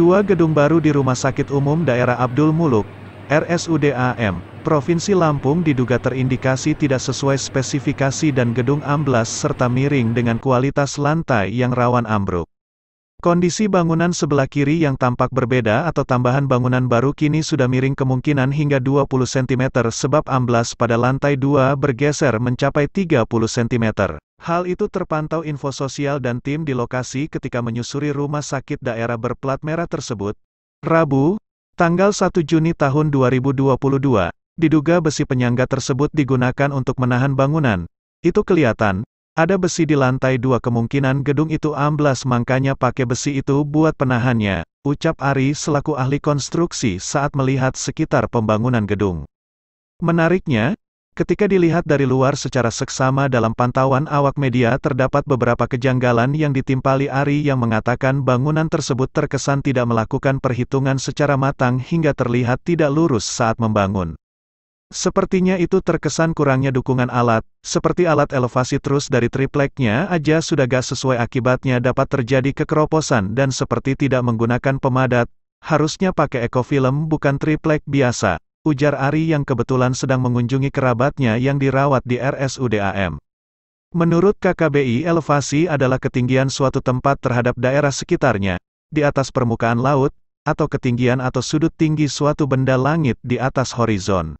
Dua gedung baru di Rumah Sakit Umum Daerah Abdul Muluk, RSUD AM, Provinsi Lampung diduga terindikasi tidak sesuai spesifikasi dan gedung amblas serta miring dengan kualitas lantai yang rawan ambruk. Kondisi bangunan sebelah kiri yang tampak berbeda atau tambahan bangunan baru kini sudah miring kemungkinan hingga 20 cm sebab amblas pada lantai 2 bergeser mencapai 30 cm. Hal itu terpantau info sosial dan tim di lokasi ketika menyusuri rumah sakit daerah berplat merah tersebut. Rabu, tanggal 1 Juni tahun 2022, diduga besi penyangga tersebut digunakan untuk menahan bangunan. Itu kelihatan, ada besi di lantai 2 kemungkinan gedung itu amblas makanya pakai besi itu buat penahannya, ucap Ari selaku ahli konstruksi saat melihat sekitar pembangunan gedung. Menariknya, ketika dilihat dari luar secara seksama dalam pantauan awak media terdapat beberapa kejanggalan yang ditimpali Ari yang mengatakan bangunan tersebut terkesan tidak melakukan perhitungan secara matang hingga terlihat tidak lurus saat membangun. Sepertinya itu terkesan kurangnya dukungan alat, seperti alat elevasi trus dari tripleknya aja sudah gak sesuai akibatnya dapat terjadi kekeroposan dan seperti tidak menggunakan pemadat, harusnya pakai ekofilm bukan triplek biasa, ujar Ari yang kebetulan sedang mengunjungi kerabatnya yang dirawat di RSUD AM. Menurut KKBI elevasi adalah ketinggian suatu tempat terhadap daerah sekitarnya, di atas permukaan laut, atau ketinggian atau sudut tinggi suatu benda langit di atas horizon.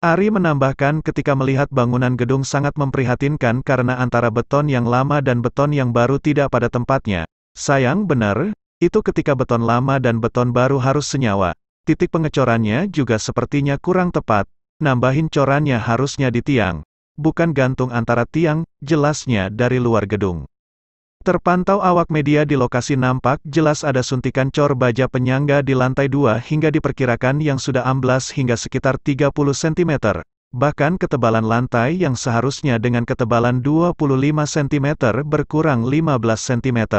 Ari menambahkan ketika melihat bangunan gedung sangat memprihatinkan karena antara beton yang lama dan beton yang baru tidak pada tempatnya. Sayang benar, itu ketika beton lama dan beton baru harus senyawa. Titik pengecorannya juga sepertinya kurang tepat, nambahin corannya harusnya di tiang, bukan gantung antara tiang, jelasnya dari luar gedung. Terpantau awak media di lokasi nampak jelas ada suntikan cor baja penyangga di lantai 2 hingga diperkirakan yang sudah amblas hingga sekitar 30 cm. Bahkan ketebalan lantai yang seharusnya dengan ketebalan 25 cm berkurang 15 cm.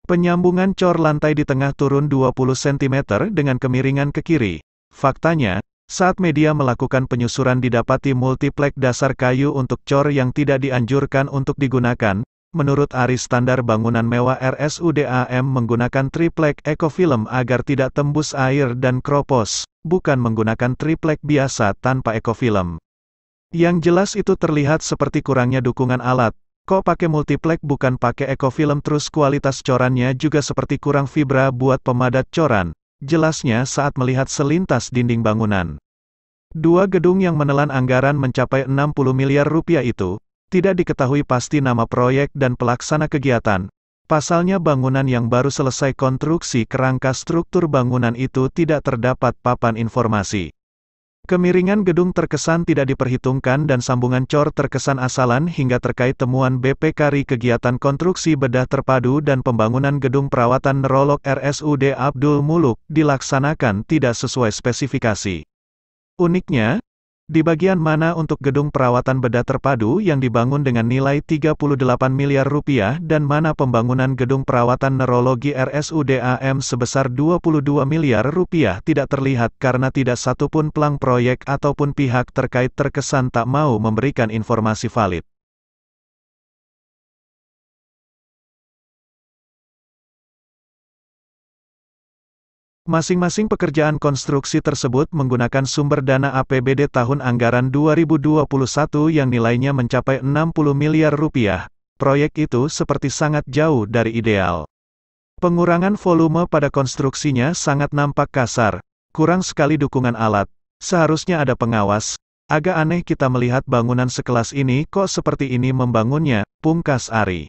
Penyambungan cor lantai di tengah turun 20 cm dengan kemiringan ke kiri. Faktanya, saat media melakukan penyusuran didapati multiplek dasar kayu untuk cor yang tidak dianjurkan untuk digunakan. Menurut Ari standar bangunan mewah RSUD AM menggunakan triplek ekofilm agar tidak tembus air dan kropos, bukan menggunakan triplek biasa tanpa ekofilm. Yang jelas itu terlihat seperti kurangnya dukungan alat, kok pakai multiplek bukan pakai ekofilm terus kualitas corannya juga seperti kurang fibra buat pemadat coran, jelasnya saat melihat selintas dinding bangunan. Dua gedung yang menelan anggaran mencapai 60 miliar rupiah itu, tidak diketahui pasti nama proyek dan pelaksana kegiatan. Pasalnya bangunan yang baru selesai konstruksi kerangka struktur bangunan itu tidak terdapat papan informasi. Kemiringan gedung terkesan tidak diperhitungkan dan sambungan cor terkesan asalan hingga terkait temuan BPKRI kegiatan konstruksi bedah terpadu dan pembangunan gedung perawatan neurolog RSUD Abdul Muluk dilaksanakan tidak sesuai spesifikasi. Uniknya, di bagian mana untuk gedung perawatan bedah terpadu yang dibangun dengan nilai 38 miliar rupiah dan mana pembangunan gedung perawatan neurologi RSUD AM sebesar 22 miliar rupiah tidak terlihat karena tidak satupun pelang proyek ataupun pihak terkait terkesan tak mau memberikan informasi valid. Masing-masing pekerjaan konstruksi tersebut menggunakan sumber dana APBD tahun anggaran 2021 yang nilainya mencapai 60 miliar rupiah. Proyek itu seperti sangat jauh dari ideal. Pengurangan volume pada konstruksinya sangat nampak kasar, kurang sekali dukungan alat, seharusnya ada pengawas. Agak aneh kita melihat bangunan sekelas ini kok seperti ini membangunnya, pungkas Ari.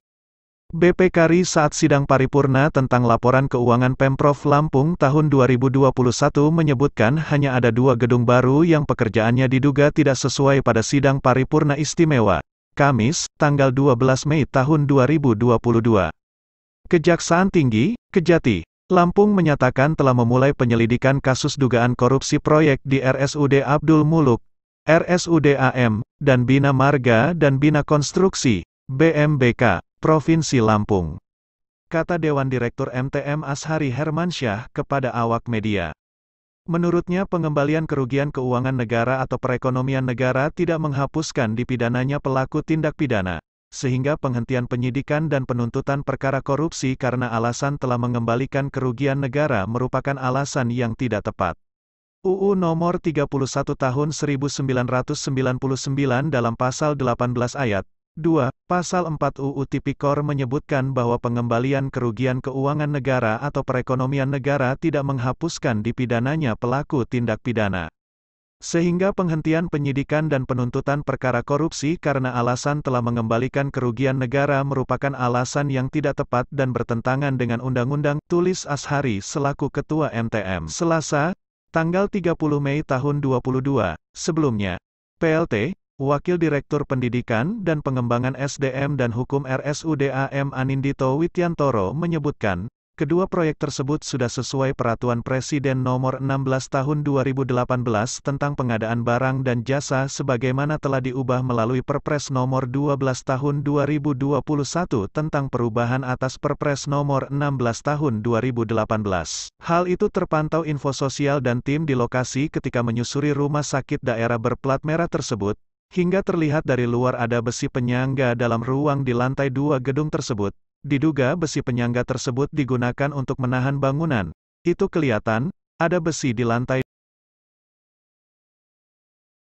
BPKRI saat sidang paripurna tentang laporan keuangan Pemprov Lampung tahun 2021 menyebutkan hanya ada dua gedung baru yang pekerjaannya diduga tidak sesuai pada sidang paripurna istimewa, Kamis, tanggal 12 Mei tahun 2022. Kejaksaan Tinggi, Kejati, Lampung menyatakan telah memulai penyelidikan kasus dugaan korupsi proyek di RSUD Abdul Muluk, RSUD AM, dan Bina Marga dan Bina Konstruksi, BMBK. Provinsi Lampung. Kata Dewan Direktur MTM Ashari Hermansyah kepada awak media. Menurutnya pengembalian kerugian keuangan negara atau perekonomian negara tidak menghapuskan dipidananya pelaku tindak pidana. sehingga penghentian penyidikan dan penuntutan perkara korupsi karena alasan telah mengembalikan kerugian negara merupakan alasan yang tidak tepat. UU Nomor 31 Tahun 1999 dalam Pasal 18 Ayat 2, Pasal 4 UU Tipikor menyebutkan bahwa pengembalian kerugian keuangan negara atau perekonomian negara tidak menghapuskan dipidananya pelaku tindak pidana. Sehingga penghentian penyidikan dan penuntutan perkara korupsi karena alasan telah mengembalikan kerugian negara merupakan alasan yang tidak tepat dan bertentangan dengan undang-undang, tulis Ashari selaku Ketua MTM. Selasa, tanggal 30 Mei tahun 2022, sebelumnya, PLT, Wakil Direktur Pendidikan dan Pengembangan SDM dan Hukum RSUD AM Anindito Wityantoro menyebutkan, kedua proyek tersebut sudah sesuai Peraturan Presiden Nomor 16 Tahun 2018 tentang pengadaan barang dan jasa sebagaimana telah diubah melalui Perpres Nomor 12 Tahun 2021 tentang perubahan atas Perpres Nomor 16 Tahun 2018. Hal itu terpantau Info Sosial dan tim di lokasi ketika menyusuri rumah sakit daerah berplat merah tersebut, hingga terlihat dari luar ada besi penyangga dalam ruang di lantai 2 gedung tersebut. Diduga besi penyangga tersebut digunakan untuk menahan bangunan. Itu kelihatan, ada besi di lantai